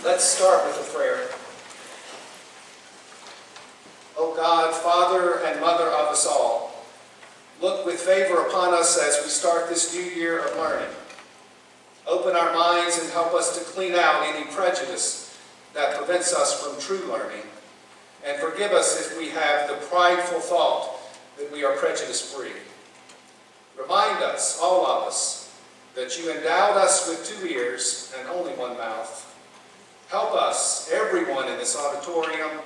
Let's start with a prayer. O God, Father and Mother of us all, look with favor upon us as we start this new year of learning. Open our minds and help us to clean out any prejudice that prevents us from true learning. And forgive us if we have the prideful thought that we are prejudice-free. Remind us, all of us, that you endowed us with 2 ears and only 1 mouth. Help us, everyone in this auditorium,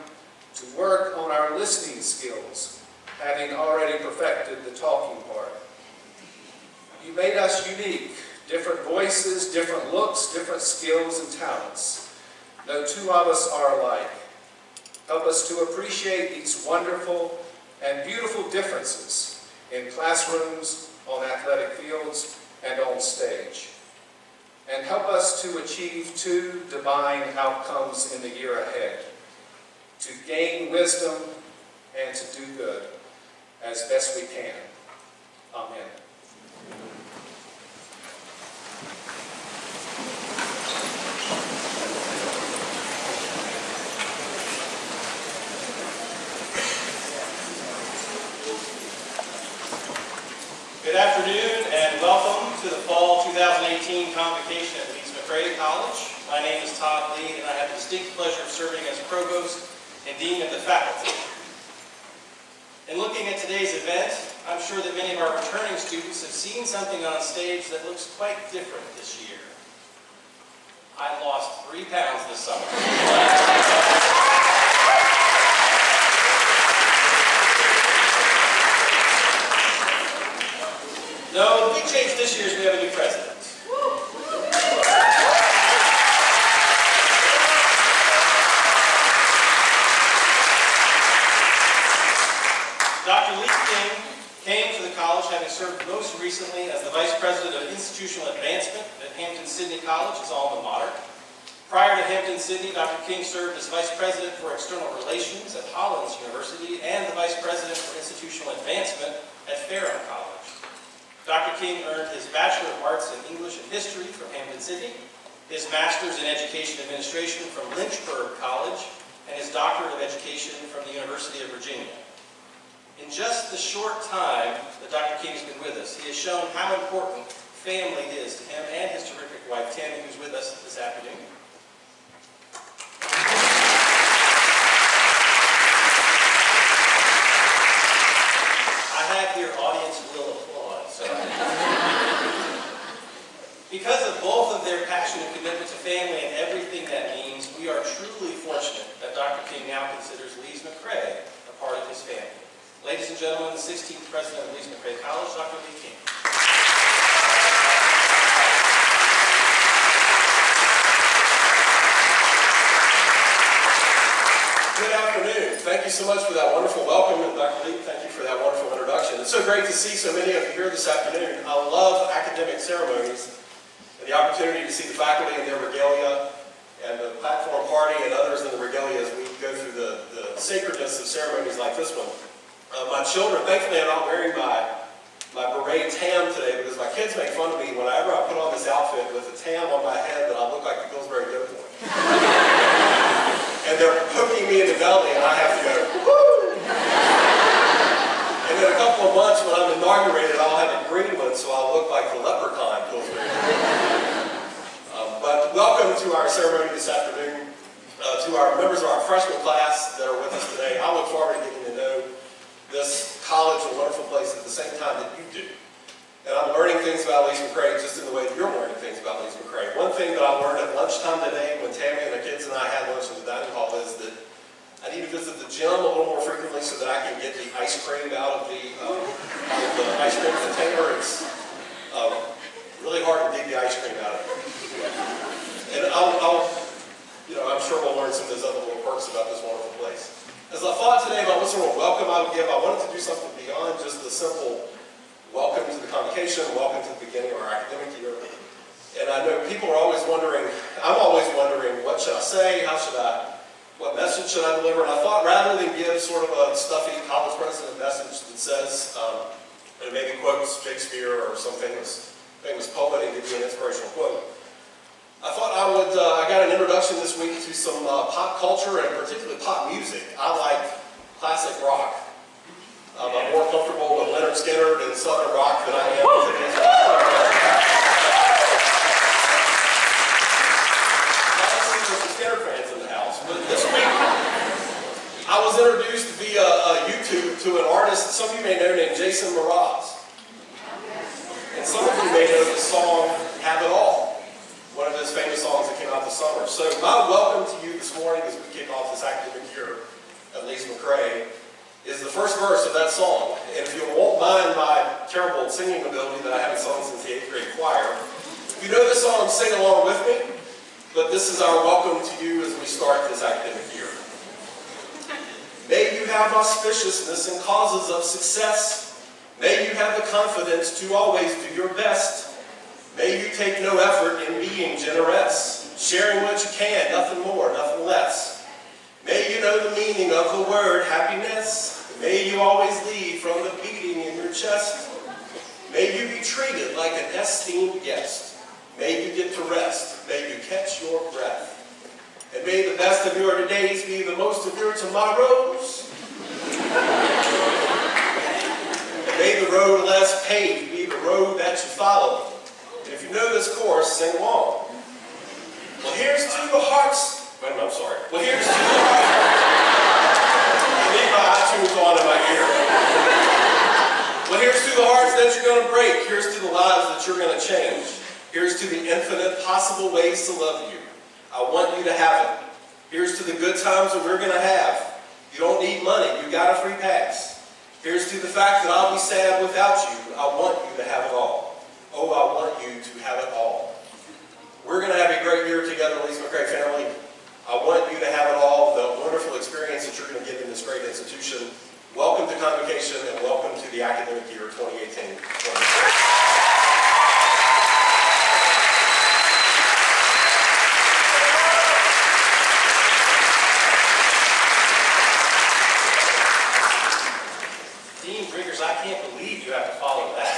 to work on our listening skills, having already perfected the talking part. You made us unique, different voices, different looks, different skills and talents. No 2 of us are alike. Help us to appreciate these wonderful and beautiful differences in classrooms, on athletic fields, and on stage. And help us to achieve 2 divine outcomes in the year ahead: to gain wisdom and to do good as best we can. Amen. Good afternoon and welcome to the Fall 2018 Convocation at Lees-McRae College. My name is Todd Lee and I have the distinct pleasure of serving as Provost and Dean of the Faculty. In looking at today's event, I'm sure that many of our returning students have seen something on stage that looks quite different this year. I lost 3 pounds this summer. No, the big change this year is we have a new president. Dr. Lee-King came to the college having served most recently as the Vice President of Institutional Advancement at Hampton-Sydney College, his alma mater. Prior to Hampton-Sydney, Dr. King served as Vice President for External Relations at Hollins University and the Vice President for Institutional Advancement at Fareham College. Dr. King earned his Bachelor of Arts in English and History from Hampton-Sydney, his Master's in Education Administration from Lynchburg College, and his Doctorate of Education from the University of Virginia. In just the short time that Dr. King has been with us, he has shown how important family is to him and his terrific wife, Tammy, who's with us this afternoon. I have here audience will applaud. Because of both of their passion and commitment to family and everything that means, we are truly fortunate that Dr. King now considers Lees-McRae a part of his family. Ladies and gentlemen, the 16th President of Lees-McRae College, Dr. Lee King. Good afternoon. Thank you so much for that wonderful welcome, and Dr. Lee, thank you for that wonderful introduction. It's so great to see so many of you here this afternoon. I love academic ceremonies and the opportunity to see the faculty in their regalia and the platform party and others in the regalia as we go through the sacredness of ceremonies like this one. My children, thankfully I'm not wearing my beret tam today because my kids make fun of me whenever I put on this outfit with a tam on my head that I look like the Pillsbury Doughboy. And they're poking me in the belly and I have to go, woo! And in a couple of months when I'm inaugurated, I'll have a green one so I'll look like the leprechaun Pillsbury Doughboy. But welcome to our ceremony this afternoon, to our members of our freshman class that are with us today. I look forward to getting to know this college, a wonderful place, at the same time that you do. And I'm learning things about Lees-McRae just in the way that you're learning things about Lees-McRae. One thing that I learned at lunchtime today when Tammy and the kids and I had lunch in the dining hall is that I need to visit the gym a little more frequently so that I can get the ice cream out of the ice cream container. It's really hard to dig the ice cream out of it. And I'm sure we'll learn some of those other little perks about this wonderful place. As I thought today about what sort of welcome I would give, I wanted to do something beyond just the simple welcome to the convocation, welcome to the beginning of our academic year. And I know people are always wondering, I'm always wondering, what should I say? What message should I deliver? And I thought rather than give sort of a stuffy college president message that says, and maybe quotes Shakespeare or some famous poet and give you an inspirational quote, I thought I got an introduction this week some pop culture and particularly pop music. I like classic rock. I'm more comfortable with Leonard Skinner and Southern rock than I am with it. Obviously, there's some Skinner fans in the house, but this week I was introduced via YouTube to an artist some of you may know named Jason Mraz. And some of you may know the song Have It All, one of his famous songs that came out this summer. So my welcome to you this morning as we kick off this academic year at Lees-McRae is the first verse of that song. And if you won't mind my terrible singing ability that I haven't sung since the 8th grade choir, if you know this song, sing along with me. But this is our welcome to you as we start this academic year. May you have auspiciousness and causes of success. May you have the confidence to always do your best. May you take no effort in being generous, sharing what you can, nothing more, nothing less. May you know the meaning of the word happiness. May you always lead from the beating in your chest. May you be treated like an esteemed guest. May you get to rest. May you catch your breath. And may the best of your days be the most of your tomorrows. And may the road less paved be the road that you follow. And if you know this chorus, sing along. Well, here's to the hearts. Wait a minute, I'm sorry. Well, here's to the hearts. I need my iTunes on in my ear. Well, here's to the hearts that you're going to break. Here's to the lives that you're going to change. Here's to the infinite possible ways to love you. I want you to have it. Here's to the good times that we're going to have. You don't need money. You got a free pass. Here's to the fact that I'll be sad without you. I want you to have it all. Oh, I want you to have it all. We're going to have a great year together, Lees-McRae family. I want you to have it all, the wonderful experience that you're going to get in this great institution. Welcome to Convocation and welcome to the academic year 2018-2019. I can't believe you have to follow that.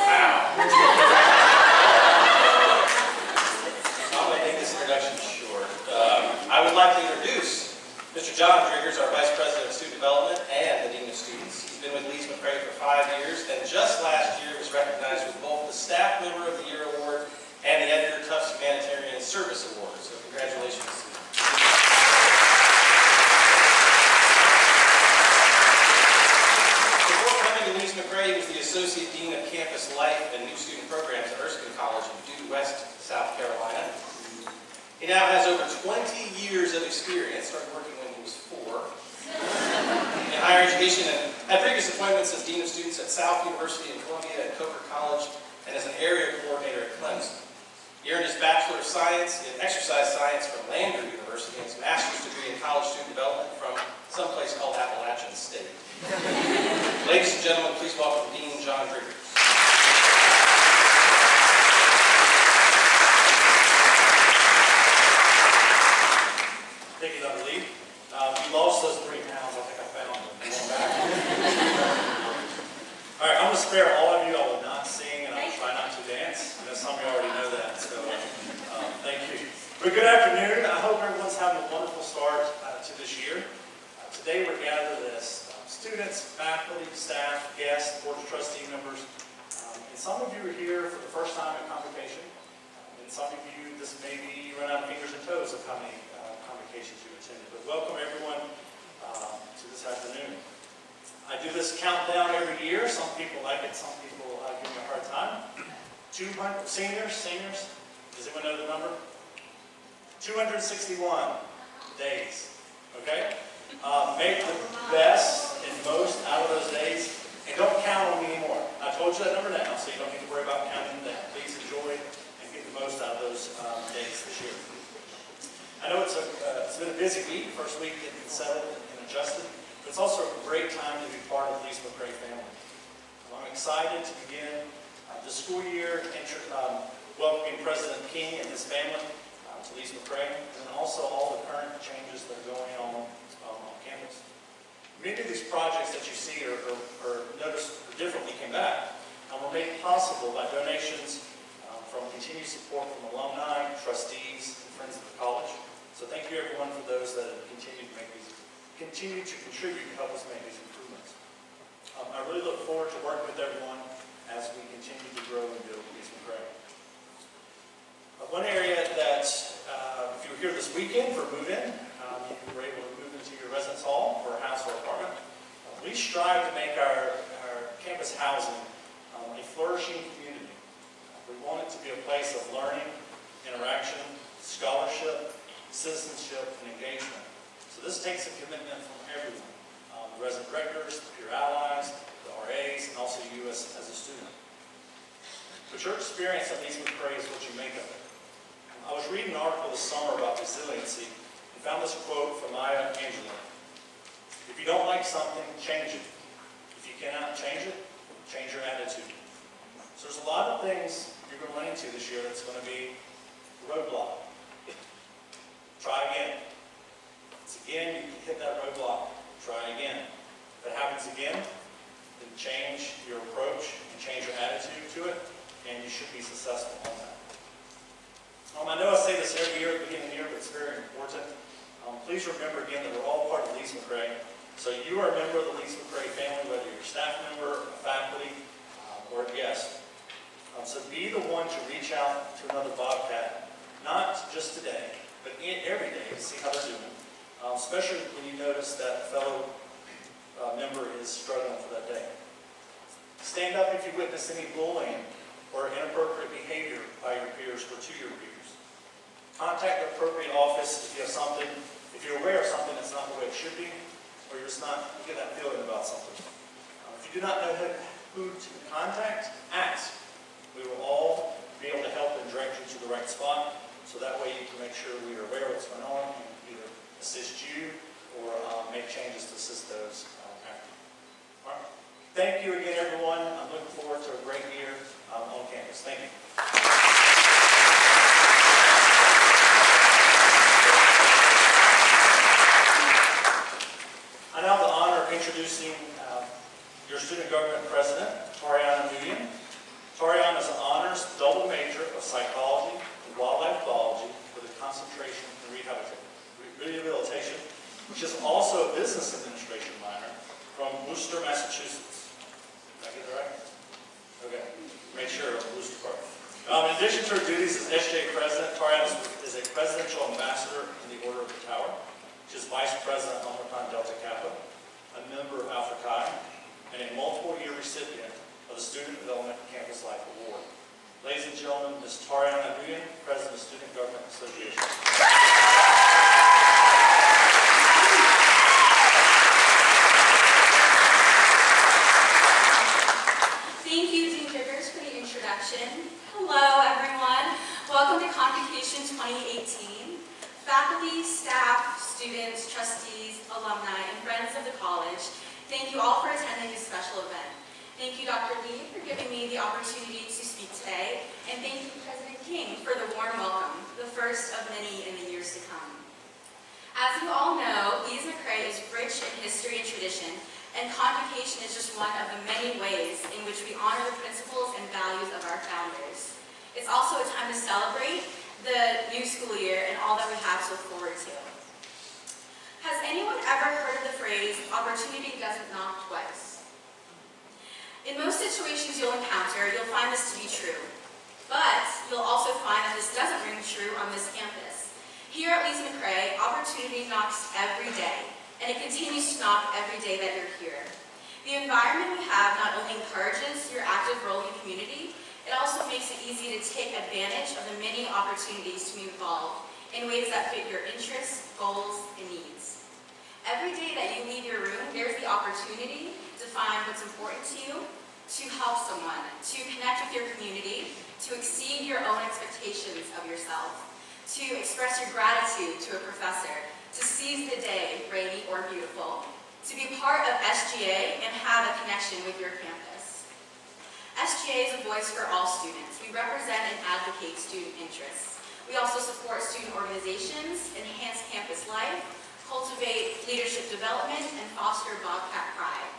Wow. I'm going to make this introduction short. I would like to introduce Mr. John Driggers, our Vice President of Student Development and the Dean of Students. He's been with Lees-McRae for 5 years and just last year was recognized with both the Staff Member of the Year Award and the Editor Tufts Humanitarian Service Award. So congratulations. Lees-McRae was the Associate Dean of Campus Life and New Student Programs at Erskine College in Due West, South Carolina. He now has over 20 years of experience, started working when he was 4, in higher education and had previous appointments as Dean of Students at South University in Columbia and Coker College and as an area coordinator at Clemson. He earned his Bachelor of Science in Exercise Science from Lander University and his Master's degree in College Student Development from someplace called Appalachian State. Ladies and gentlemen, please welcome Dean John Driggers. Thank you, Dr. Lee. You lost those 3 pounds. I think I found them. Going back. All right, I'm going to spare all of you. I will not sing, and I will try not to dance. I know some of you already know that, so thank you. But good afternoon. I hope everyone's having a wonderful start to this year. Today we're gathered as students, faculty, staff, guests, board of trustee members, and some of you are here for the first time at Convocation, and some of you, this may be run out of fingers and toes of how many convocations you attended, but welcome everyone to this afternoon. I do this countdown every year. Some people like it, some people give me a hard time. 200 seniors, does anyone know the number? 261 days, okay? Make the best and most out of those days, and don't count on me anymore. I told you that number now, so you don't need to worry about counting them down. Please enjoy and get the most out of those days this year. I know it's been a busy week, first week getting settled and adjusted, but it's also a great time to be part of the Lees-McRae family. I'm excited to begin the school year, welcoming President King and his family to Lees-McRae, and then also all the current changes that are going on campus. Many of these projects that you see or notice differently came back and were made possible by donations from continued support from alumni, trustees, continue to contribute to help us make these improvements. I really look forward to working with everyone as we continue to grow and build Lees-McRae. One area that, if you were here this weekend for move-in, you were able to move into your residence hall or house or apartment. We strive to make our campus housing a flourishing community. We want it to be a place of learning, interaction, scholarship, citizenship, and engagement. So this takes a commitment from everyone, the resident directors, the peer allies, the RAs, and also you as a student. But your experience at Lees-McRae is what you make of it. I was reading an article this summer about resiliency and found this quote from Maya Angelou. If you don't like something, change it. If you cannot change it, change your attitude. So there's a lot of things you're going to run into this year that's going to be a roadblock. Try again. It's again, you can hit that roadblock. Try again. If it happens again, then change your approach and change your attitude to it, and you should be successful on that. I know I say this every year at the beginning of the year, but it's very important. Please remember again that we're all part of Lees-McRae. So you are a member of the Lees-McRae family, whether you're a staff member, a faculty, or a guest. So be the one to reach out to another Bobcat, not just today, but every day to see how they're doing, especially when you notice that fellow member is struggling for that day. Stand up if you witness any bullying or inappropriate behavior by your peers or to your peers. Contact the appropriate office if you have something, if you're aware of something that's not the way it should be, or you're just not get that feeling about something. If you do not know who to contact, ask. We will all be able to help and direct you to the right spot, so that way you can make sure we are aware of what's going on and either assist you or make changes to assist those after. All right. Thank you again, everyone. I'm looking forward to a great year on campus. Thank you. I now have the honor of introducing your student government president, Tariana Nguyen. Tariana is an honors double major of psychology and wildlife biology with a concentration in rehabilitation, which is also a business administration minor from Worcester, Massachusetts. Did I get that right? Okay. Make sure of Worcester Park. In addition to her duties as SJ president, Tariana is a presidential ambassador in the Order of the Tower. She is vice president of Omicron Delta Kappa, a member of Alpha Chi, and a multiple-year recipient of the Student Development Campus Life Award. Ladies and gentlemen, Ms. Tariana Nguyen, President of Student Government Association. Thank you, Dean Diggers, for the introduction. Hello, everyone. Welcome to Convocation 2018. Faculty, staff, students, trustees, alumni, and friends of the college, thank you all for attending this special event. Thank you, Dr. Lee, for giving me the opportunity to speak today, and thank you, President King, for the warm welcome, the first of many in the years to come. As you all know, Lees-McRae is rich in history and tradition, and Convocation is just one of the many ways in which we honor the principles and values of our founders. It's also a time to celebrate the new school year and all that we have to look forward to. Has anyone ever heard of the phrase, opportunity doesn't knock twice? In most situations you'll encounter, you'll find this to be true. But you'll also find that this doesn't ring true on this campus. Here at Lees-McRae, opportunity knocks every day, and it continues to knock every day that you're here. The environment we have not only encourages your active role in the community, it also makes it easy to take advantage of the many opportunities to be involved in ways that fit your interests, goals, and needs. Every day that you leave your room, there's the opportunity to find what's important to you, to help someone, to connect with your community, to exceed your own expectations of yourself, to express your gratitude to a professor, to seize the day, rainy or beautiful, to be part of SGA and have a connection with your campus. SGA is a voice for all students. We represent and advocate student interests. We also support student organizations, enhance campus life, cultivate leadership development, and foster Bobcat pride.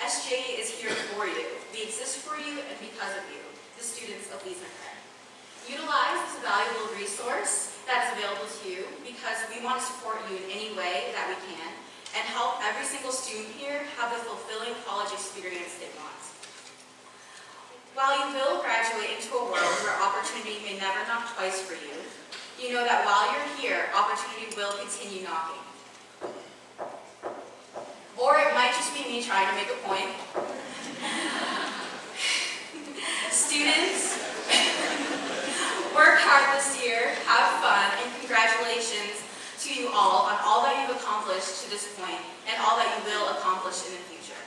SGA is here for you. We exist for you and because of you, the students of Lees-McRae. Utilize this valuable resource that is available to you because we want to support you in any way that we can, and help every single student here have the fulfilling college experience they want. While you will graduate into a world where opportunity may never knock twice for you, you know that while you're here, opportunity will continue knocking. Or it might just be me trying to make a point. Students, work hard this year, have fun, and congratulations to you all on all that you've accomplished to this point and all that you will accomplish in the future.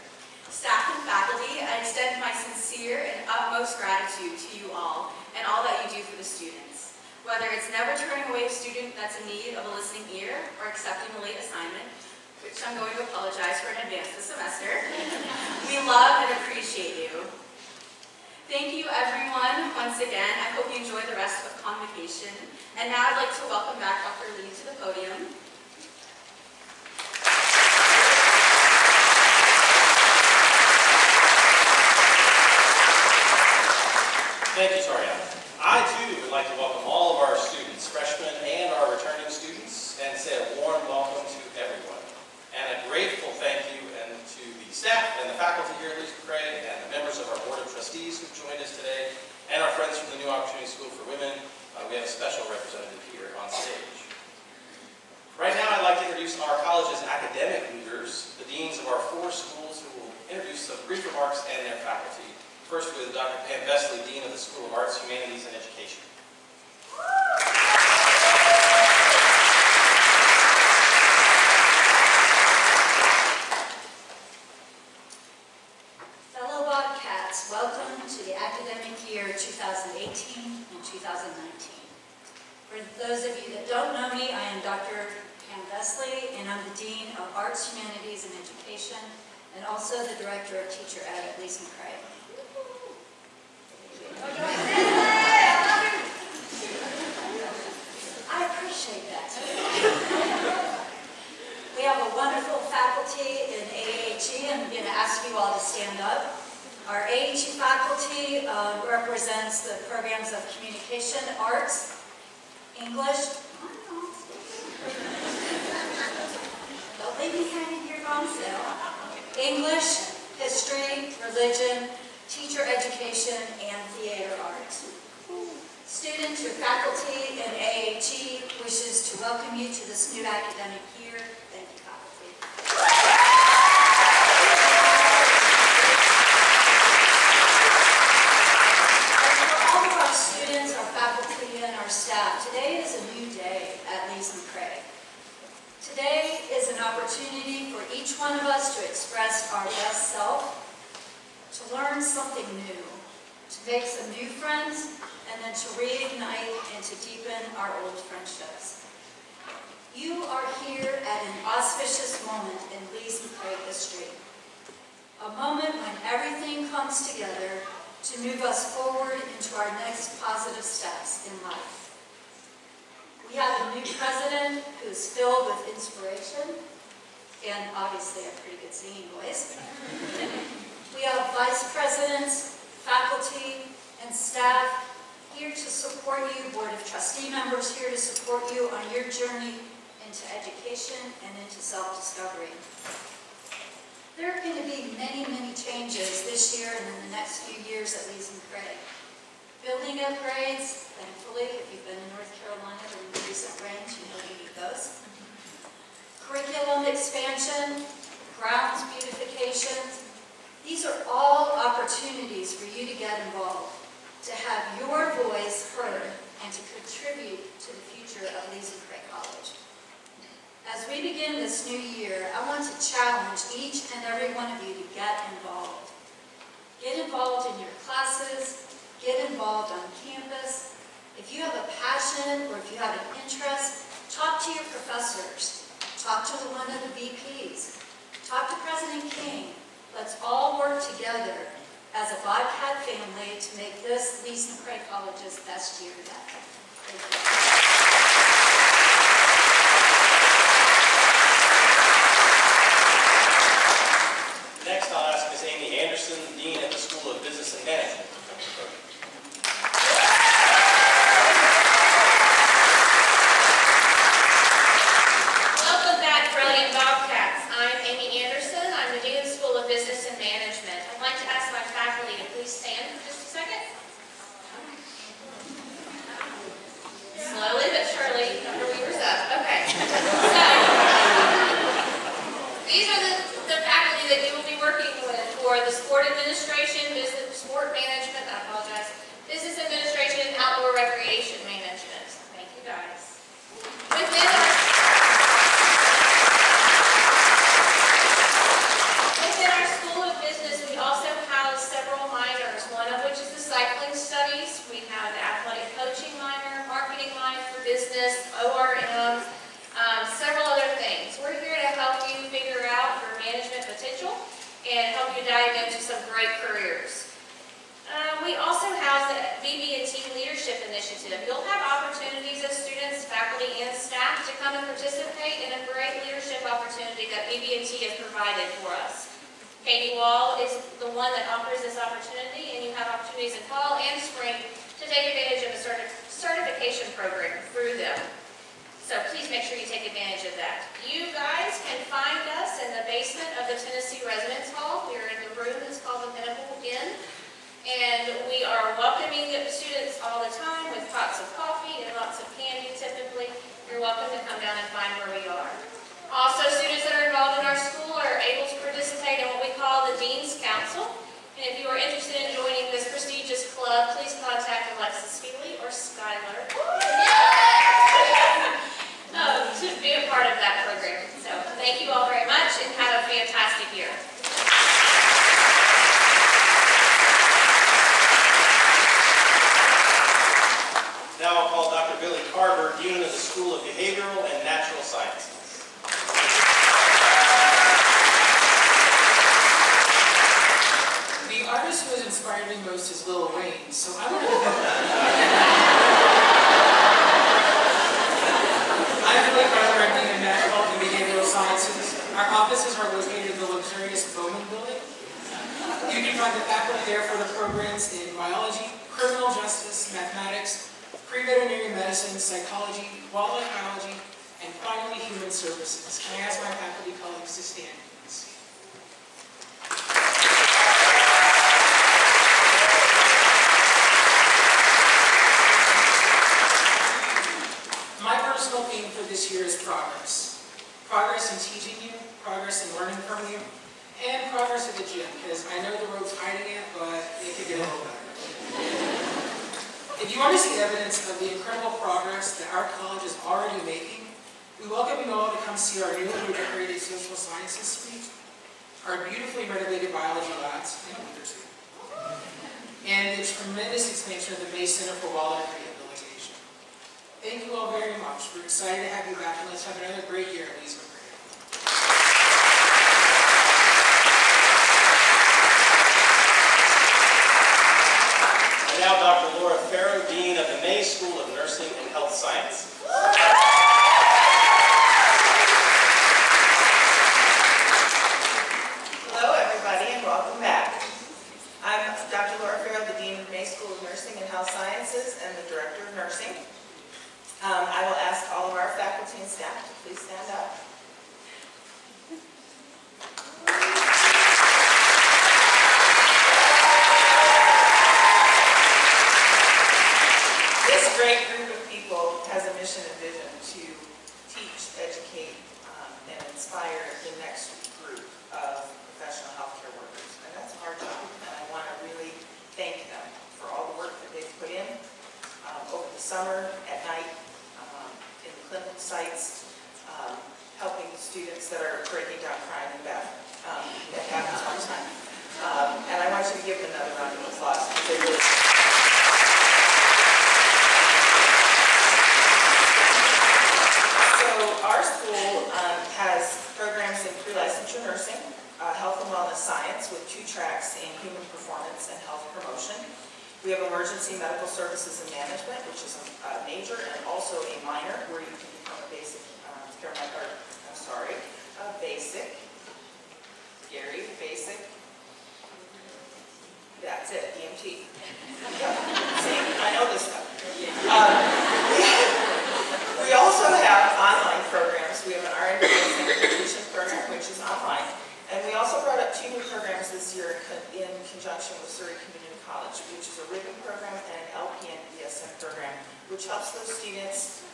Staff and faculty, I extend my sincere and utmost gratitude to you all and all that you do for the students. Whether it's never turning away a student that's in need of a listening ear or accepting a late assignment, which I'm going to apologize for in advance this semester, we love and appreciate you. Thank you everyone once again. I hope you enjoy the rest of Convocation. And now I'd like to welcome back Dr. Lee to the podium. Thank you, Taria. I too would like to welcome all of our students, freshmen and our returning students, and say a warm welcome to everyone. And a grateful thank you to the staff and the faculty here at Lees-McRae and the members of our Board of Trustees who joined us today, and our friends from the New Opportunity School for Women. We have a special representative here on stage. Right now, I'd like to introduce our college's academic leaders, the deans of our 4 schools, who will introduce some brief remarks and their faculty. First with Dr. Pam Vesley, Dean of the School of Arts, Humanities, and Education. Fellow Bobcats, welcome to the academic year 2018 and 2019. For those of you that don't know me, I am Dr. Pam Vesley, and I'm the Dean of Arts, Humanities, and Education, and also the Director of Teacher Ed at Lees-McRae. I appreciate that. We have a wonderful faculty in AAHE. I'm going to ask you all to stand up. Our AAHE faculty represents the programs of Communication, Arts, English. Don't leave me hanging here by myself. English, History, Religion, Teacher Education, and Theater Arts. Students, your faculty in AAHE wishes to welcome you to this new academic year. Thank you, faculty. And for all of our students, our faculty, and our staff, today is a new day at Lees-McRae. Today is an opportunity for each one of us to express our best self, to learn something new, to make some new friends, and then to reignite and to deepen our old friendships. You are here at an auspicious moment in Lees-McRae history, a moment when everything comes together to move us forward into our next positive steps in life. We have a new president who is filled with inspiration and obviously a pretty good singing voice. We have vice presidents, faculty, and staff here to support you, Board of Trustee members here to support you on your journey into education and into self-discovery. There are going to be many, many changes this year and in the next few years at Lees-McRae. Building upgrades, thankfully, if you've been in North Carolina in the recent rains, you know you need those. Curriculum expansion, grounds beautifications. These are all opportunities for you to get involved, to have your voice heard, and to contribute to the future of Lees-McRae College. As we begin this new year, I want to challenge each and every one of you to get involved. Get involved in your classes, get involved on campus. If you have a passion or if you have an interest, talk to your professors. Talk to one of the VPs. Talk to President King. Let's all work together as a Bobcat family to make this Lees-McRae College's best year yet. Thank you. Next, I'll ask Ms. Amy Anderson, Dean at the School of Business and Management. Welcome back, brilliant Bobcats. I business, ORM, several other things. We're here to help you figure out your management potential and help you dive into some great careers. We also have the BB&T Leadership Initiative. You'll have opportunities as students, faculty, and staff to come and participate in a great leadership opportunity that BB&T has provided for us. Katie Wall is the one that offers this opportunity, and you have opportunities in fall and spring to take advantage of a certification program through them. So please make sure you take advantage of that. You guys can find us in the basement of the Tennessee Residence Hall. We are in the room that's called the Pinnacle Inn. And we are welcoming students all the time with pots of coffee and lots of candy typically. You're welcome to come down and find where we are. Also, students that are involved in our school are able to participate in what we call the Dean's Council. And if you are interested in joining this prestigious club, please contact Alexis Healy or Skylar to be a part of that program. So thank you all very much and have a fantastic year. Now I'll call Dr. Billy Carver, Dean of the School of Behavioral and Natural Sciences. The artist who has inspired me most is Lil Wayne, so I'm Billy Carver, I'm Dean of Natural and Behavioral Sciences. Our offices are located in the luxurious Bowman Building. You can find the faculty there for the programs in biology, criminal justice, mathematics, pre-veterinary medicine, psychology, wildlife biology, and finally human services. Can I ask my faculty colleagues to stand, please? My personal theme for this year is progress. Progress in teaching you, progress in learning from you, and progress at the gym, because I know the road's hiding it, but it could get a little better. If you want to see evidence of the incredible progress that our college is already making, we welcome you all to come see our newly decorated social sciences suite, our beautifully renovated biology labs, and the tremendous expansion of the May Center for Wildlife Rehabilitation. Thank you all very much. We're excited to have you back, and let's have another great year at Lees-McRae. Now Dr. Laura Farrow, Dean of the May School of Nursing and Health Science. Hello everybody and welcome back. I'm Dr. Laura Farrow, the Dean of May School of Nursing and Health Sciences and the Director of Nursing. I will ask all of our faculty and staff to please stand up. This great group of people has a mission and vision to teach, educate, and inspire the next group of professional healthcare workers. And that's a hard job, and I want to really thank them for all the work that they've put in over the summer, at night, in the clinical sites, helping students that are breaking down crying in bed. That happens all the time. And I want you to give them another round of applause, because they really our school has programs in pre-licensure nursing, health and wellness science with 2 tracks in human performance and health promotion. We have emergency medical services and management, which is a major and also a minor, where you can become a basic that's it, EMT. See, I know this stuff. We also have online programs. We have an R&D certification program, which is online. And we also brought up 2 new programs this year in conjunction with Surrey Community College, which is a ribbon program and an LPN BSN program, which helps those students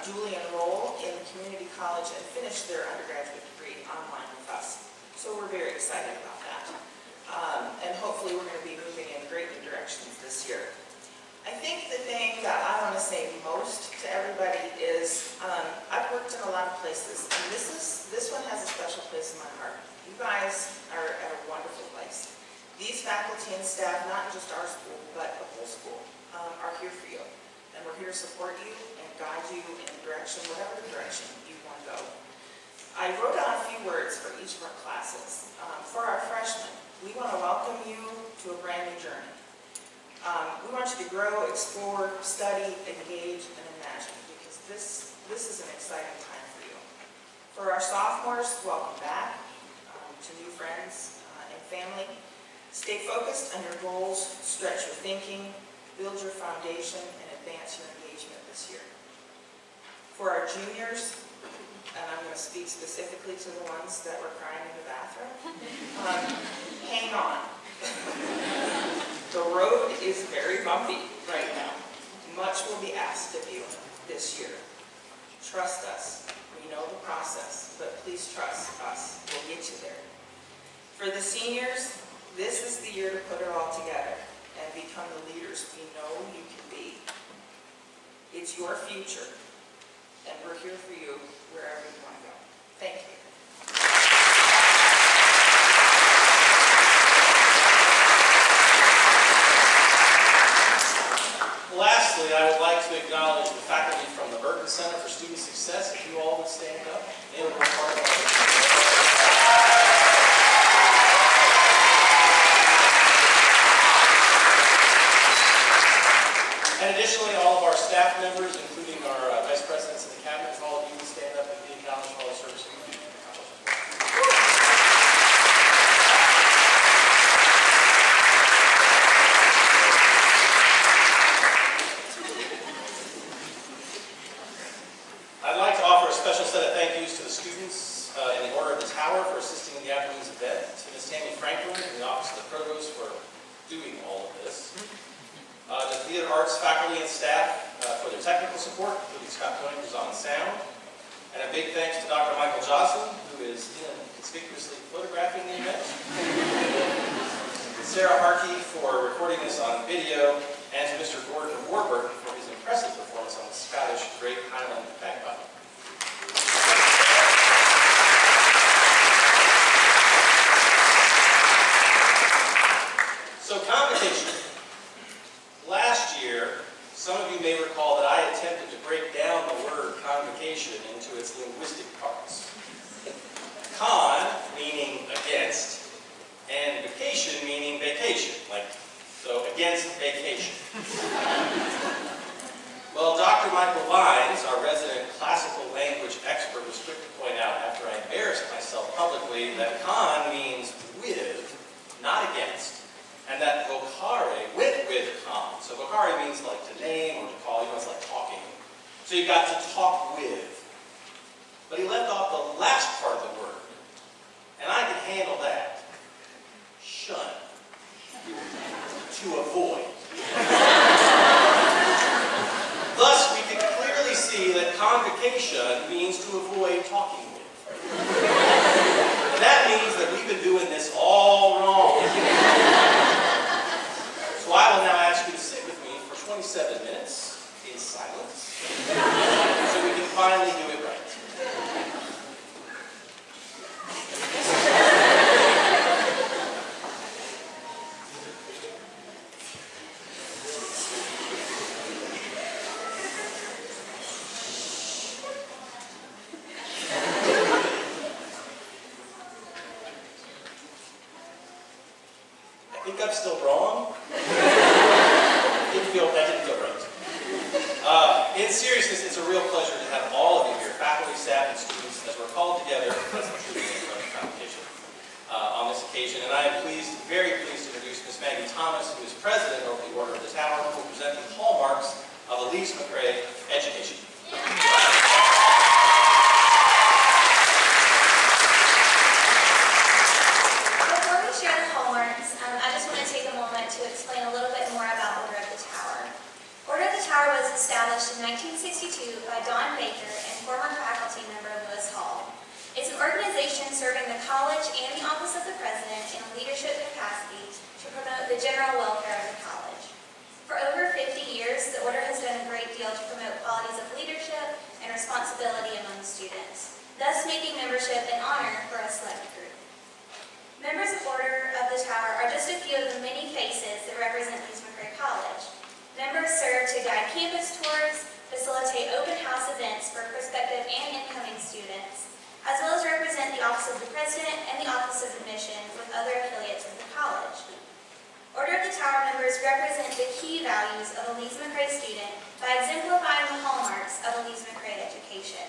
dually enroll in community college and finish their undergraduate degree online with us. So we're very excited about that. And hopefully we're going to be moving in great new directions this year. I think the thing that I want to say most to everybody is I've worked in a lot of places, and this one has a special place in my heart. You guys are at a wonderful place. These faculty and staff, not just our school, but the whole school, are here for you. and we're here to support you and guide you in the direction, whatever direction you want to go. I wrote down a few words for each of our classes. For our freshmen, we want to welcome you to a brand new journey. We want you to grow, explore, study, engage, and imagine, because this is an exciting time for you. For our sophomores, welcome back to new friends and family. Stay focused on your goals, stretch your thinking, build your foundation, and advance your engagement this year. For our juniors, and I'm going to speak specifically to the ones that were crying in the bathroom, hang on. The road is very bumpy right now. Much will be asked of you this year. Trust us. We know the process, but please trust us. We'll get you there. For the seniors, this is the year to put it all together and become the leaders we know you can be. It's your future, and we're here for you wherever you want to go. Thank you. Lastly, I would like to acknowledge the faculty from the Burton Center for Student Success. If you all would stand up. And additionally, all of our staff members, including our vice presidents and the cabinet, if all of you would stand up and be acknowledged for all the service you do. I'd like to offer a special set of thank yous to the students in the Order of the Tower for assisting in the afternoon's event, to Ms. Tammy Franklin in the Office of the Provost for doing all of this, the theater arts faculty and staff for their technical support, including Scott Tony, who's on sound, and a big thanks to Dr. Michael Joslin, who is conspicuously photographing the event, Sarah Harkey for recording this on video, and to Mr. Gordon Warburton for his impressive performance on the Scottish Great Highland Bagpipe. So, Convocation. Last year, some of you may recall that I attempted to break down the word convocation into its linguistic parts. Con, meaning against, and vacation, meaning vacation, so against vacation. Well, Dr. Michael Vines, our resident classical language expert, was quick to point out, after I embarrassed myself publicly, that con means with, not against, and that vocare went with con. So vocare means like to name or to call, it's like talking. So you got to talk with. But he left off the last part of the word, and I could handle that. Shun. To avoid. Thus, we can clearly see that convocation means to avoid talking with. And that means that we've been doing this all wrong. So I will now ask you to sit with me for 27 minutes in silence, so we can finally do it right. I think I'm still wrong. That didn't feel right. In seriousness, it's a real pleasure to have all of you here, faculty, staff, and students, as we're called together as a true competition on this occasion. And I am very pleased to introduce Ms. Maggie Thomas, who is president of the Order of the Tower, who will present the hallmarks of the Lees-McRae education. Before we share the hallmarks, I just want to take a moment to explain a little bit more about Order of the Tower. Order of the Tower was established in 1962 by Don Baker and former faculty member Lewis Hall. It's an organization serving the college and the Office of the President in a leadership capacity to promote the general welfare of the college. For over 50 years, the Order has done a great deal to promote qualities of leadership and responsibility among students, thus making membership an honor for a select group. Members of Order of the Tower are just a few of the many faces that represent Lees-McRae College. Members serve to guide campus tours, facilitate open house events for prospective and incoming students, as well as represent the Office of the President and the Office of Admissions with other affiliates of the college. Order of the Tower members represent the key values of a Lees-McRae student by exemplifying the hallmarks of a Lees-McRae education.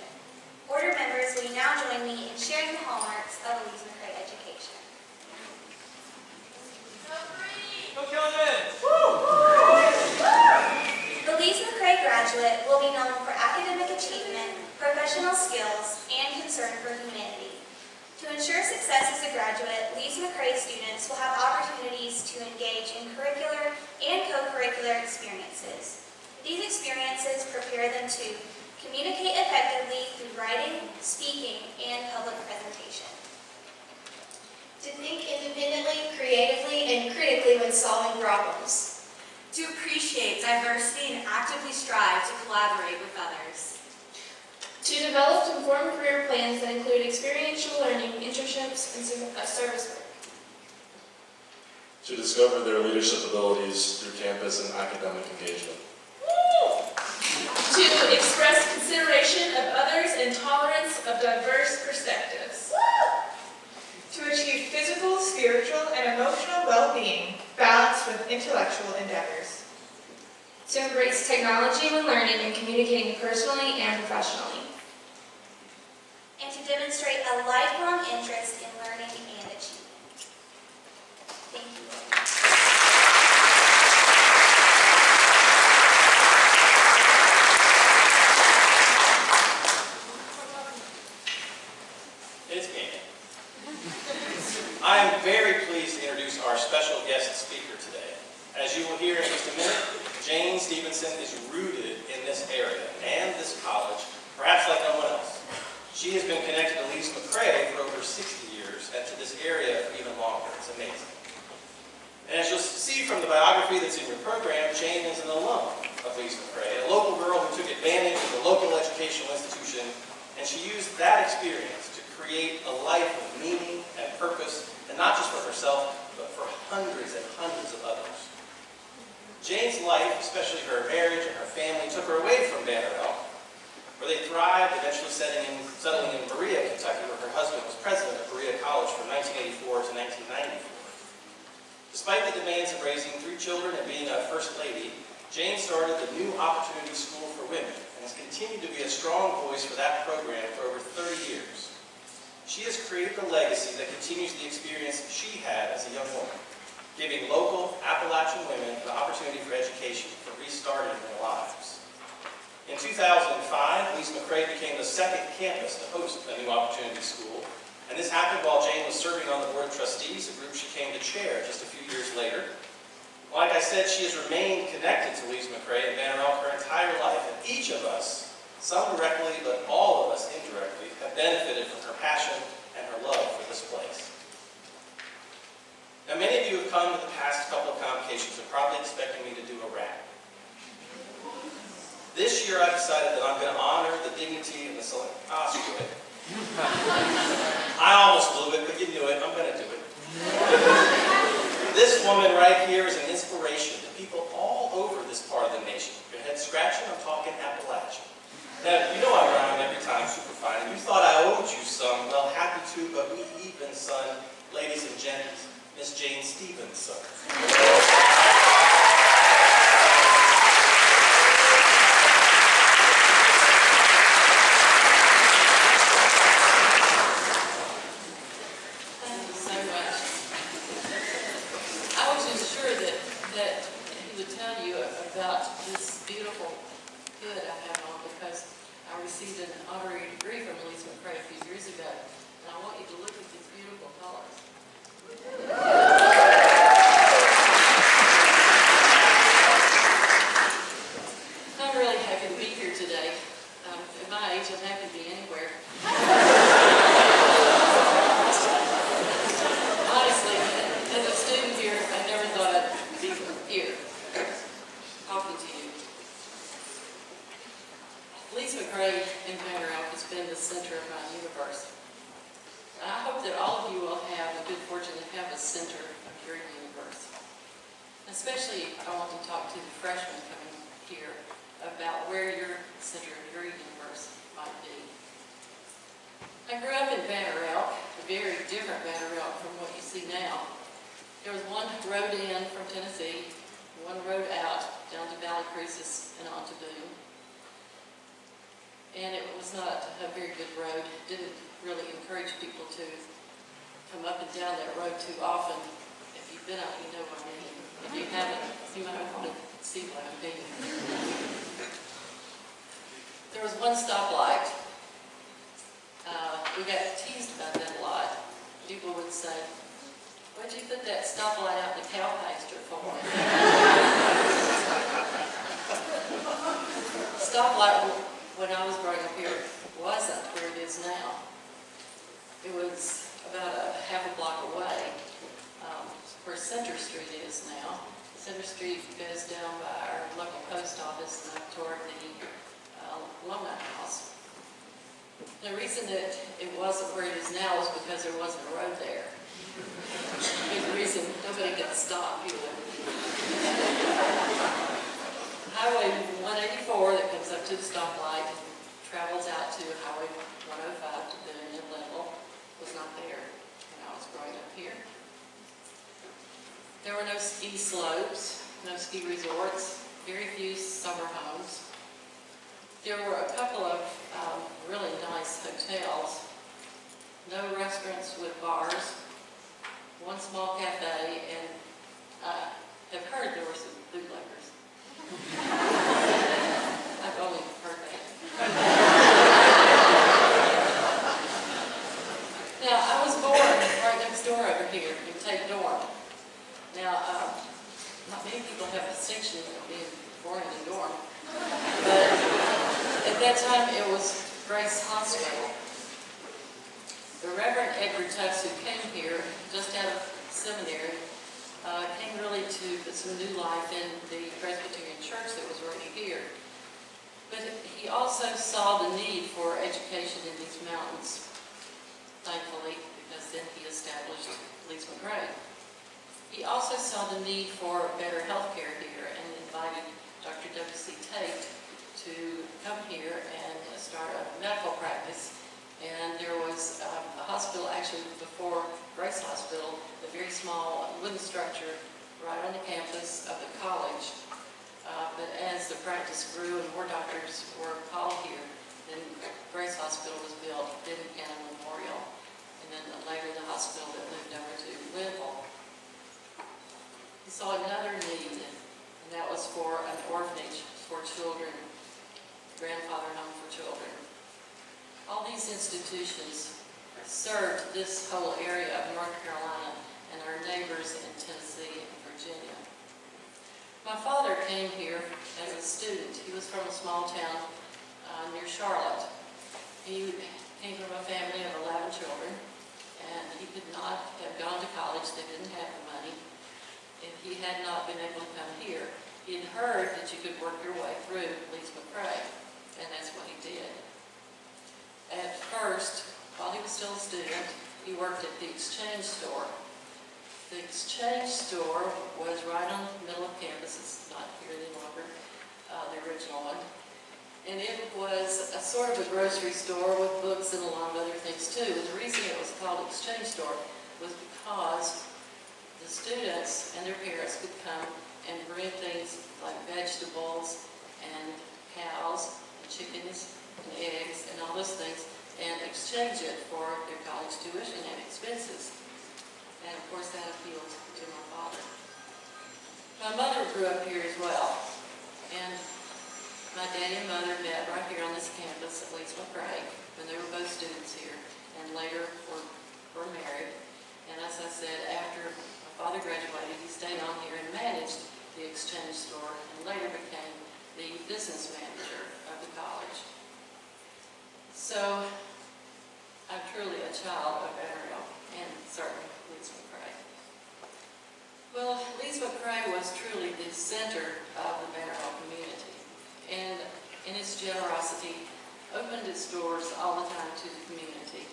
Order members, will you now join me in sharing the hallmarks of a Lees-McRae education? Go Kelvin! The Lees-McRae graduate will be known for academic achievement, professional skills, and concern for humanity. To ensure success as a graduate, Lees-McRae students will have opportunities to engage in curricular and co-curricular experiences. These experiences prepare them to communicate effectively through writing, speaking, and public presentation. To think independently, creatively, and critically when solving problems. To appreciate diversity and actively strive to collaborate with others. To develop informed career plans that include experiential learning, internships, and service work. To discover their leadership abilities through campus and academic engagement. To express consideration of others and tolerance of diverse perspectives. To achieve physical, spiritual, and emotional well-being, balanced with intellectual endeavors. To embrace technology when learning and communicating personally and professionally. And to demonstrate a lifelong interest in learning and achievement. Thank you. It's me. I am very pleased to introduce our special guest speaker today. As you will hear in just a minute, Jane Stephenson is rooted in this area and this college, perhaps like no one else. She has been connected to Lees-McRae for over 60 years and to this area for even longer. It's amazing. And as you'll see from the biography that's in your program, Jane is an alum of Lees-McRae, a local girl who took advantage of the local educational institution, and she used that experience to create a life of meaning and purpose, and not just for herself, but for hundreds and hundreds of others. Jane's life, especially her marriage and her family, took her away from Banner Elk, where they thrived, eventually settling in Berea, Kentucky, where her husband was president of Berea College from 1984 to 1994. Despite the demands of raising 3 children and being a first lady, Jane started the New Opportunity School for Women and has continued to be a strong voice for that program for over 30 years. She has created a legacy that continues the experience she had as a young woman, giving local Appalachian women the opportunity for education, for restarting their lives. In 2005, Lees-McRae became the second campus to host a New Opportunity School, and this happened while Jane was serving on the Board of Trustees, a group she came to chair just a few years later. Like I said, she has remained connected to Lees-McRae and Banner Elk her entire life, and each of us, some directly, but all of us indirectly, have benefited from her passion and her love for this place. Now, many of you have come to the past couple of convocations and probably expecting me to do a rap. This year I decided that I'm going to honor the dignity and the screw it. I almost blew it, but you knew it. I'm going to do it. This woman right here is an inspiration to people all over this part of the nation. Your head scratching, I'm talking Appalachian. Now, you know I rhyme every time, super fine, and you thought I owed you some. Well, happy to, but we even, son, ladies and gents, Miss Jane Stephenson. I received an honorary degree from Lees-McRae a few years ago, and I want you to look at these beautiful colors. I'm really happy to be here today. At my age, I'm happy to be anywhere. Honestly, as a student here, I never thought I'd be here talking to you. Lees-McRae in Banner Elk has been the center of my universe. I hope that all of you will have the good fortune to have a center of your universe. Especially, I want to talk to the freshmen coming here about where your center of your universe might be. I grew up in Banner Elk, a very different Banner Elk from what you see now. There was one road in from Tennessee, one road out down to Valley Crucis and on to Boone. And it was not a very good road. Didn't really encourage people to come up and down that road too often. If you've been out, you know what I mean. If you haven't, you might want to see what I mean. There was one stoplight. We got teased about that a lot. People would say, "What'd you put that stoplight out in the cow pasture for?" Stoplight, when I was growing up here, wasn't where it is now. It was about a half a block away, where Center Street is now. Center Street goes down by our local post office and up toward the alumna house. The reason that it wasn't where it is now is because there wasn't a road there. Big reason nobody could stop either. Highway 184 that comes up to the stoplight and travels out to Highway 105 to Boone and Level was not there when I was growing up here. There were no ski slopes, no ski resorts, very few summer homes. There were a couple of really nice hotels, no restaurants with bars, one small cafe, and I have heard there were some bootleggers. I've only heard that. Now, I was born right next door over here in Tate Dorm. Now, not many people have a distinction of being born in a dorm, but at that time it was Grace Hospital. The Reverend Edgar Tufts, who came here just out of seminary, came really to put some new life in the Presbyterian church that was already here. But he also saw the need for education in these mountains, thankfully, because then he established Lees-McRae. He also saw the need for better health care here and invited Dr. W.C. Tate to come here and start a medical practice. And there was a hospital, actually before Grace Hospital, a very small wooden structure right on the campus of the college. But as the practice grew and more doctors were called here, then Grace Hospital was built, then Cannon Memorial, and then later the hospital that moved over to Linville. He saw another need, and that was for an orphanage for children, grandfather home for children. All these institutions served this whole area of North Carolina and our neighbors in Tennessee and Virginia. My father came here as a student. He was from a small town near Charlotte. He came from a family of 11 children, and he could not have gone to college. They didn't have the money. If he had not been able to come here, he had heard that you could work your way through Lees-McRae, and that's what he did. At first, while he was still a student, he worked at the exchange store. The exchange store was right on the middle of campus. It's not here any longer, the original one. And it was a sort of a grocery store with books and a lot of other things too. The reason it was called exchange store was because the students and their parents could come and bring things like vegetables and cows and chickens and eggs and all those things and exchange it for their college tuition and expenses. And of course that appealed to my father. My mother grew up here as well. And my daddy and mother met right here on this campus at Lees-McRae when they were both students here and later were married. And as I said, after my father graduated, he stayed on here and managed the exchange store and later became the business manager of the college. So I'm truly a child of Bannerville and certainly Lees-McRae. Well, Lees-McRae was truly the center of the Bannerville community and in its generosity opened its doors all the time to the community.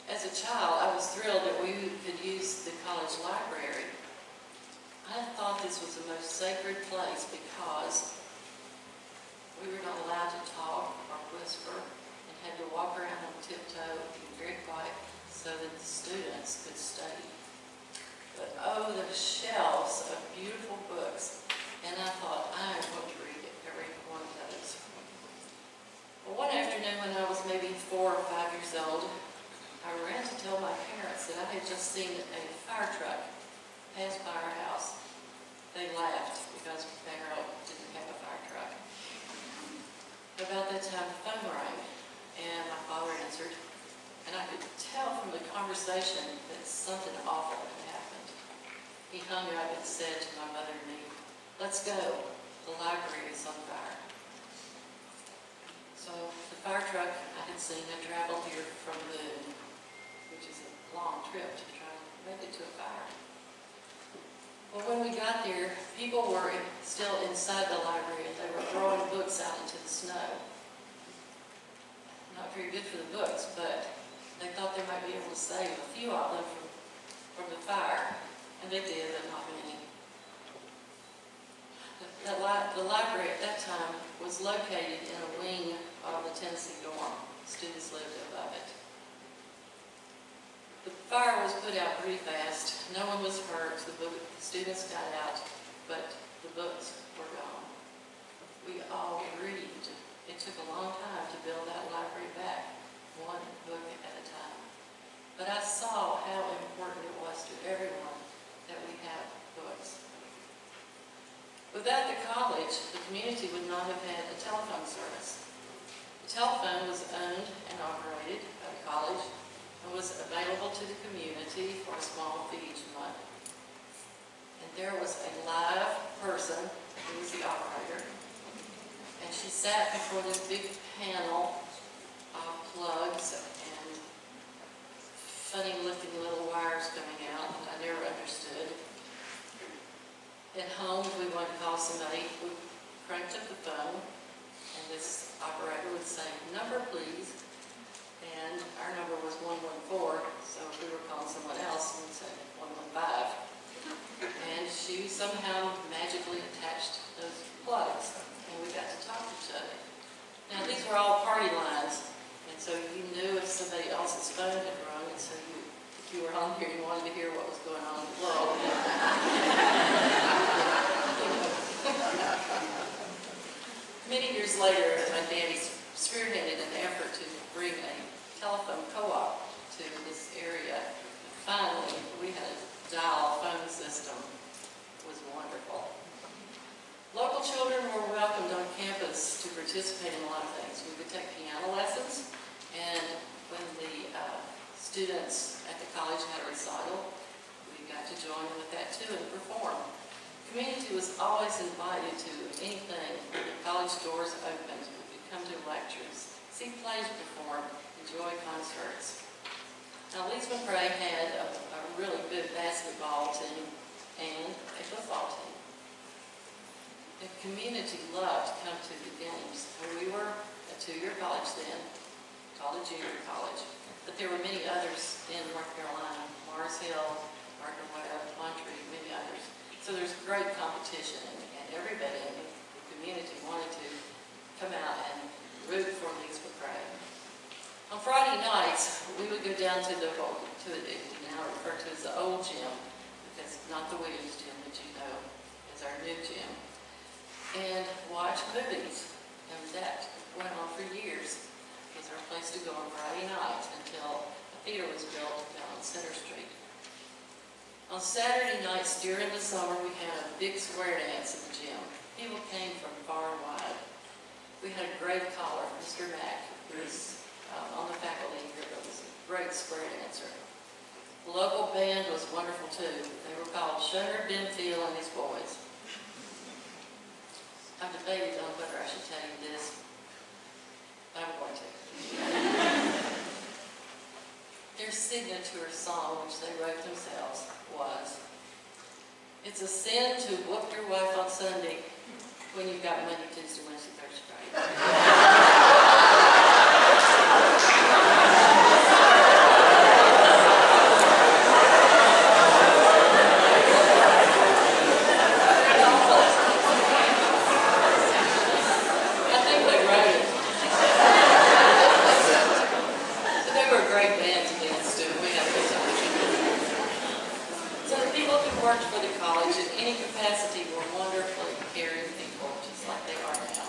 As a child, I was thrilled that we could use the college library. I thought this was the most sacred place because we were not allowed to talk or whisper and had to walk around on tiptoe and be very quiet so that the students could study. But oh, the shelves of beautiful books, and I thought, I am going to read every one of those. Well, one afternoon when I was maybe 4 or 5 years old, I ran to tell my parents that I had just seen a fire truck pass by our house. They laughed because Bannerell didn't have a fire truck. About that time, the phone rang, and my father answered, and I could tell from the conversation that something awful had happened. He hung up and said to my mother and me, "Let's go, the library is on fire." So the fire truck I had seen had traveled here from Boone, which is a long trip to try to make it to a fire. Well, when we got there, people were still inside the library and they were throwing books out into the snow. Not very good for the books, but they thought they might be able to save a few of them from the fire, and they did, but not many. The library at that time was located in a wing of the Tennessee dorm. Students lived above it. The fire was put out pretty fast. No one was hurt. The students got out, but the books were gone. We all grieved. It took a long time to build that library back, one book at a time. But I saw how important it was to everyone that we have books. Without the college, the community would not have had a telephone service. The telephone was owned and operated by the college and was available to the community for a small fee each month. And there was a live person who was the operator, and she sat before this big panel of plugs and funny-looking little wires coming out that I never understood. At home, if we wanted to call somebody, we cranked up the phone, and this operator would say, "Number, please." And our number was 114, so if we were calling someone else, we'd say 115. And she somehow magically attached those plugs, and we got to talk to each other. Now, these were all party lines, and so you knew if somebody else's phone had rung, and so if you were on here, you wanted to hear what was going on in the world. Many years later, my daddy spearheaded an effort to bring a telephone co-op to this area. Finally, we had a dial phone system. It was wonderful. Local children were welcomed on campus to participate in a lot of things. We would take piano lessons, and when the students at the college had a recital, we got to join in with that too and perform. The community was always invited to anything when the college doors opened. We could come to lectures, see plays performed, enjoy concerts. Now, Lees-McRae had a really good basketball team and a football team. The community loved to come to the games. And we were a 2-year college then, called a junior college. But there were many others in North Carolina, Mars Hill, Martin Webb, Monterey, many others. So there's great competition, and everybody in the community wanted to come out and root for Lees-McRae. On Friday nights, we would go down to now referred to as the old gym, because not the Williams gym that you know is our new gym, and watch movies. And that went on for years. It was our place to go on Friday nights until a theater was built down on Center Street. On Saturday nights during the summer, we had a big square dance in the gym. People came from far and wide. We had a great caller, Mr. Mack, who was on the faculty here, but was a great square dancer. The local band was wonderful too. They were called Sugar Benfield and his boys. I've debated on whether I should tell you this, but I'm going to. Their signature song, which they wrote themselves, was, "It's a sin to whoop your wife on Sunday when you've got Monday, Tuesday, Wednesday, Thursday, Friday." any capacity were wonderfully caring people, just like they are now.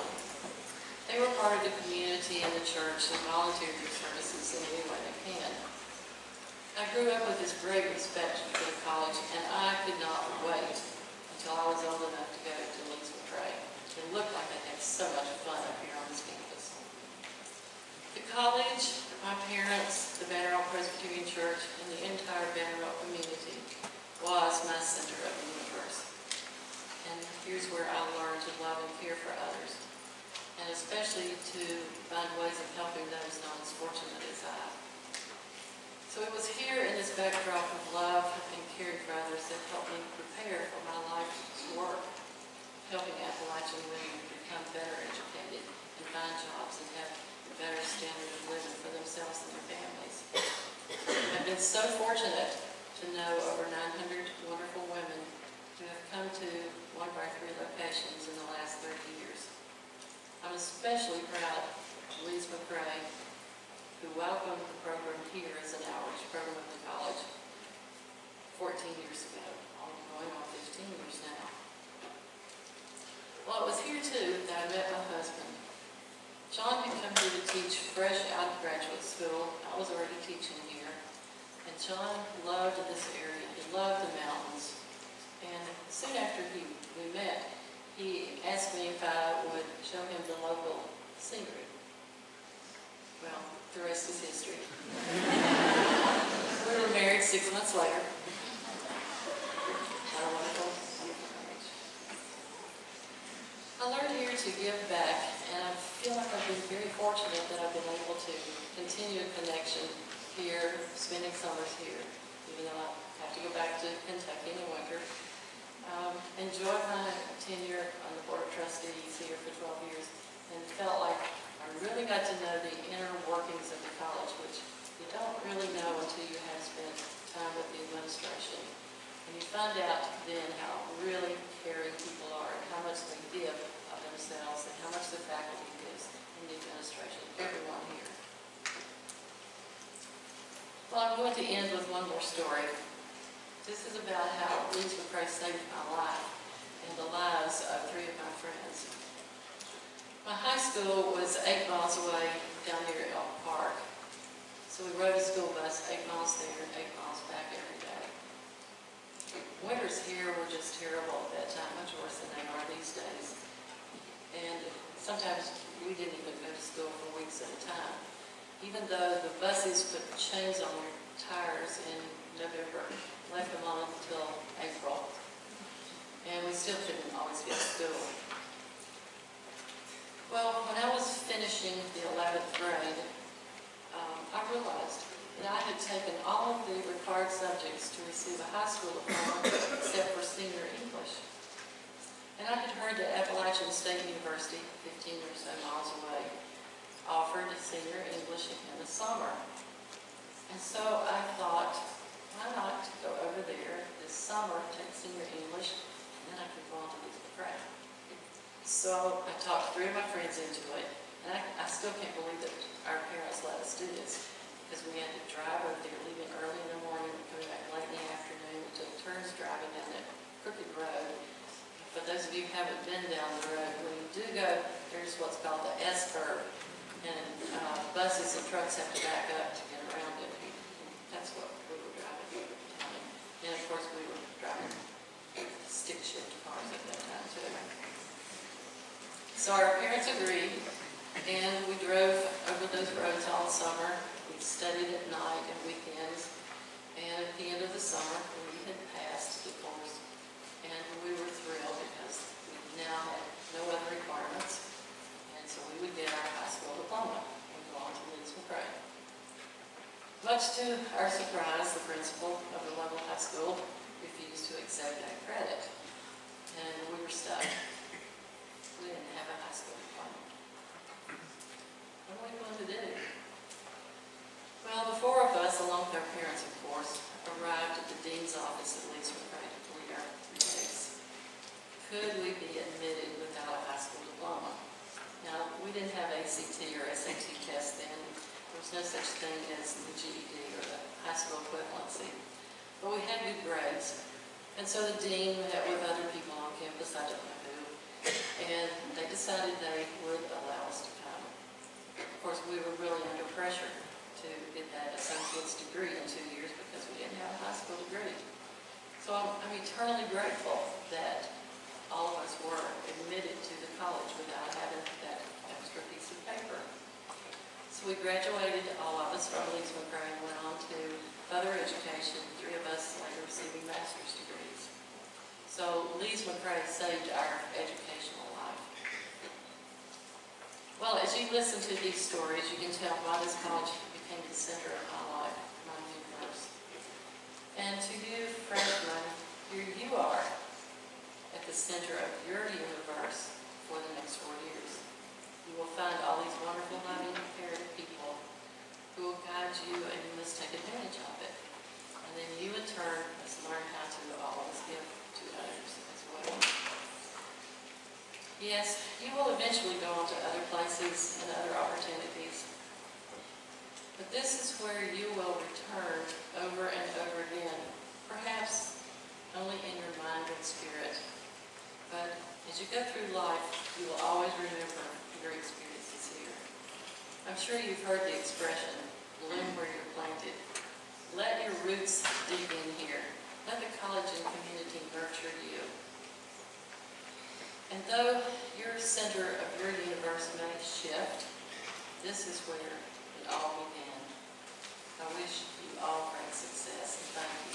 They were part of the community and the church and volunteered their services in any way they can. I grew up with this great respect for the college, and I could not wait until I was old enough to go to Lees-McRae. It looked like they had so much fun up here on this campus. The college, my parents, the Vanderbilt Presbyterian Church, and the entire Vanderbilt community was my center of the universe. And here's where I learned to love and care for others, and especially to find ways of helping those not as fortunate as I. So it was here in this backdrop of love and caring for others that helped me prepare for my life's work, helping Appalachian women become better educated and find jobs and have a better standard of living for themselves and their families. I've been so fortunate to know over 900 wonderful women who have come to one of our 3 locations in the last 30 years. I'm especially proud of Lees-McRae, who welcomed the program here as an outreach program at the college 14 years ago, going on 15 years now. Well, it was here too that I met my husband. John had come here to teach fresh out of graduate school. I was already teaching here. And John loved this area. He loved the mountains. And soon after we met, he asked me if I would show him the local scenery. Well, the rest is history. We were married 6 months later. Not a wonderful marriage. I learned here to give back, and I feel like I've been very fortunate that I've been able to continue a connection here, spending summers here, even though I have to go back to Kentucky in the winter. Enjoyed my tenure on the Board of Trustees here for 12 years, and felt like I really got to know the inner workings of the college, which you don't really know until you have spent time with the administration. And you find out then how really caring people are and how much they give of themselves and how much the faculty gives in the administration, everyone here. Well, I'm going to end with one more story. This is about how Lees-McRae saved my life and the lives of 3 of my friends. My high school was 8 miles away down near Elk Park. So we rode a school bus 8 miles there and 8 miles back every day. Winters here were just terrible at that time, much worse than they are these days. And sometimes we didn't even go to school for weeks at a time. Even though the buses put chains on their tires in November, left them on until April. And we still couldn't always get to school. Well, when I was finishing the 11th grade, I realized that I had taken all of the required subjects to receive a high school diploma except for senior English. And I had heard that Appalachian State University, 15 or so miles away, offered senior English in the summer. And so I thought, why not go over there this summer, take senior English, and then I could go on to Lees-McRae. So I talked 3 of my friends into it, and I still can't believe that our parents let us do this, because we had to drive over there, leaving early in the morning, coming back late in the afternoon. We took turns driving down that crooked road. For those of you who haven't been down the road, when you do go, there's what's called the S-curve, and buses and trucks have to back up to get around it. That's what we were driving. And of course, we were driving stick shift cars at that time too. So our parents agreed, and we drove over those roads all summer. We studied at night and weekends, and at the end of the summer, we had passed the course, and we were thrilled because we now had no other requirements, and so we would get our high school diploma and go on to Lees-McRae. Much to our surprise, the principal of the local high school refused to accept that credit, and we were stuck. We didn't have a high school diploma. What are we going to do? Well, the 4 of us, along with our parents, of course, arrived at the dean's office at Lees-McRae to plead our case. Could we be admitted without a high school diploma? Now, we didn't have ACT or SAT tests then. There was no such thing as the GED or the high school equivalency. But we had good grades, And so the dean met with other people on campus, I don't know who, and they decided they would allow us to come. Of course, we were really under pressure to get that associate's degree in 2 years because we didn't have a high school degree. So I'm eternally grateful that all of us were admitted to the college without having that extra piece of paper. So we graduated, all of us, from Lees-McRae and went on to further education, 3 of us later receiving master's degrees. So Lees-McRae saved our educational life. Well, as you listen to these stories, you can tell why this college became the center of my life, my universe. And to you, freshmen, here you are at the center of your universe for the next 4 years. You will find all these wonderful, loving, caring people who will guide you, and you must take advantage of it. And then you, in turn, must learn how to always give to others as well. Yes, you will eventually go on to other places and other opportunities. But this is where you will return over and over again, perhaps only in your mind and spirit. But as you go through life, you will always remember your experiences here. I'm sure you've heard the expression, bloom where you're planted. Let your roots dig in here. Let the college and community nurture you. And though your center of your universe may shift, this is where it all began. I wish you all great success, and thank you.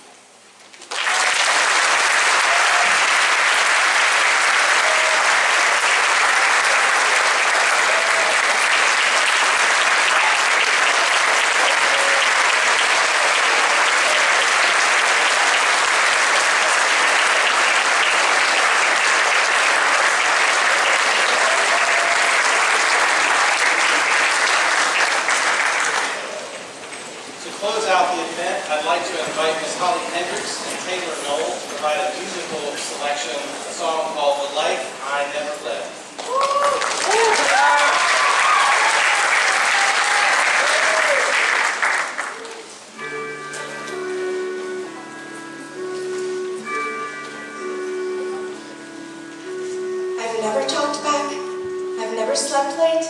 I'd like to invite Ms. Holly Hendricks and Taylor Knoll to provide a musical selection, a song called The Life I Never Lived. I've never talked back, I've never slept late,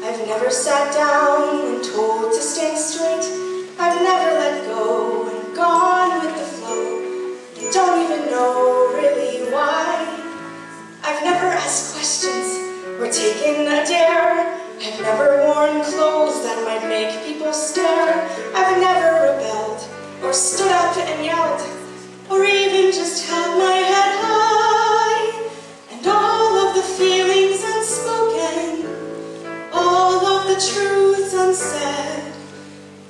I've never sat down when told to stand straight. I've never let go and gone with the flow. I don't even know really why. I've never asked questions or taken a dare. I've never worn clothes that might make people stare. I've never rebelled or stood up and yelled or even just held my head high. And all of the feelings unspoken, all of the truths unsaid,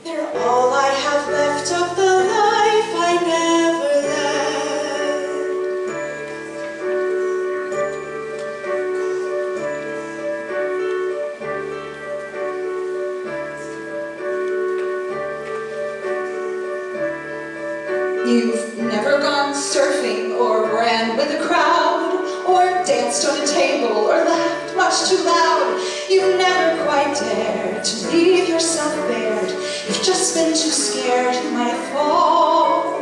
they're all I have left of the life I never led. You've never gone surfing or ran with a crowd or danced on a table or laughed much too loud. You've never quite dared to leave yourself bared. You've just been too scared you might fall.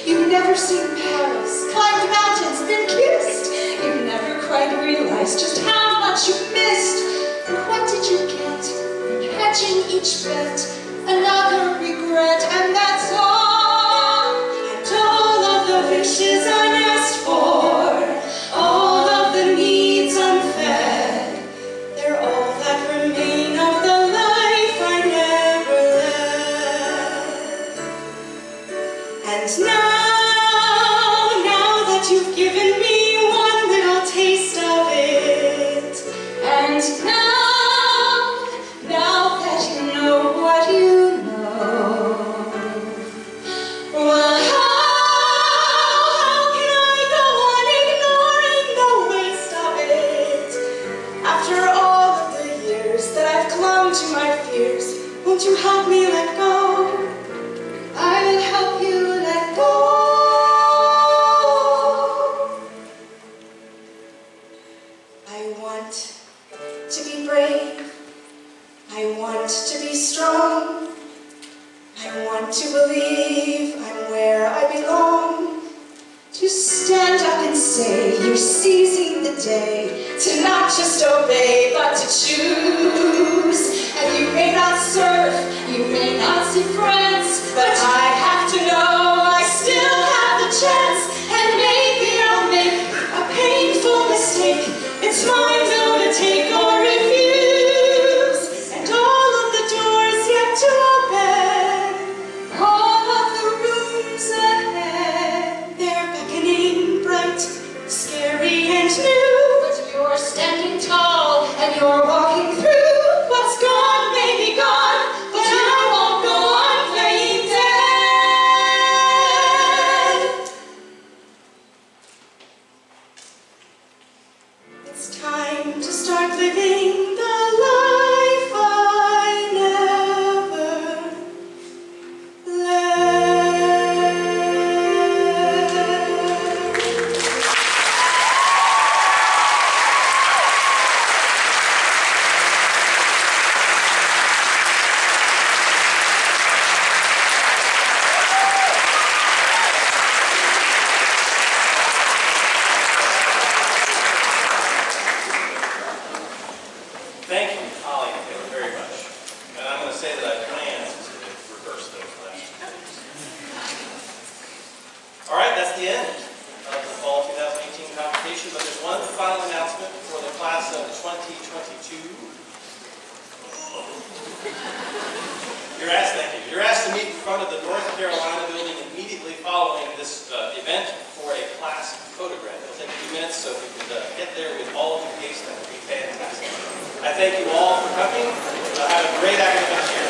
You've never seen Paris, climbed mountains, been kissed. You've never quite realized just how much you missed. But what did you get from catching each bit? Another regret, and that's all. And all of the wishes unasked for, all of the needs unfed, they're all that remain of the life I never led. And now that you've given me one little taste of it, and now that you know what you know, well, how can I go on ignoring the waste of it? After all of the years that I've clung to my fears, won't you help me let go? I will help you let go. I want to be brave. I want to be strong. I want to believe I'm where I belong. to stand up and say you're seizing the day, to not just obey but to choose. And you may not surf, you may not see friends, but I have to know I still have the chance. And maybe I'll make a painful mistake. It's mine though to take or refuse. And all of the doors yet to open, all of the rooms ahead, they're beckoning bright, scary and new. But you're standing tall and you're walking through. What's gone may be gone, but I won't go on playing dead. It's time to start living the life I never led. Thank you, Holly and Taylor, very much. And I'm going to say that I planned to reverse those last two things. All right, that's the end of the fall 2018 convocation, but there's one final announcement for the class of 2022. Thank you. You're asked to meet in front of the North Carolina building immediately following this event for a class photograph. It'll take a few minutes, so if you could get there with all of your case, that would be fantastic. I thank you all for coming. Have a great academic year.